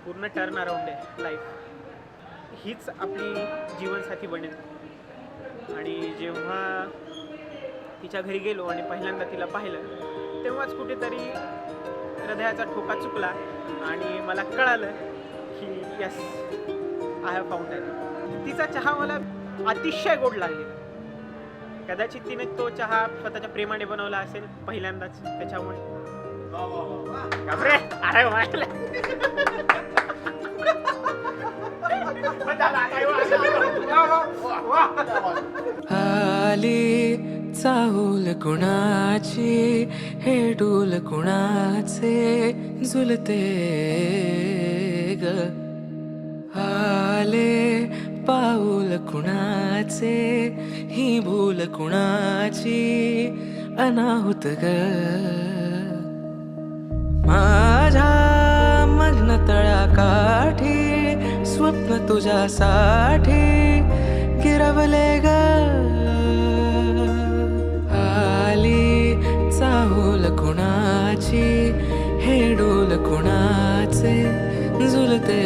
पूर्ण turn around आहे life. हीच आपली जीवनसाथी बनेल. आणि जेव्हा तिच्या घरी गेलो आणि पहिल्यांदा तिला पाहिलं तेव्हाच कुठेतरी हृदयाचा ठोका चुकला आणि मला कळालं की yes, I have found that. तिचा चहा मला अतिशय गोड लागलेला. कदाचित तिने तो चहा स्वतःच्या प्रेमाने बनवला असेल पहिल्यांदाच, त्याच्यामुळे. अरे आली चाहूल कुणाची, हे डूल कुणाचे झुलते ग. आले पाऊल कुणाचे, ही भूल कुणाची अनाहुत ग. माझ्या मग्न तळाकाठी स्वप्न तुझ्यासाठी गिरवले ग. आली चाहूल कुणाची, हे डोल कुणाचे झुलते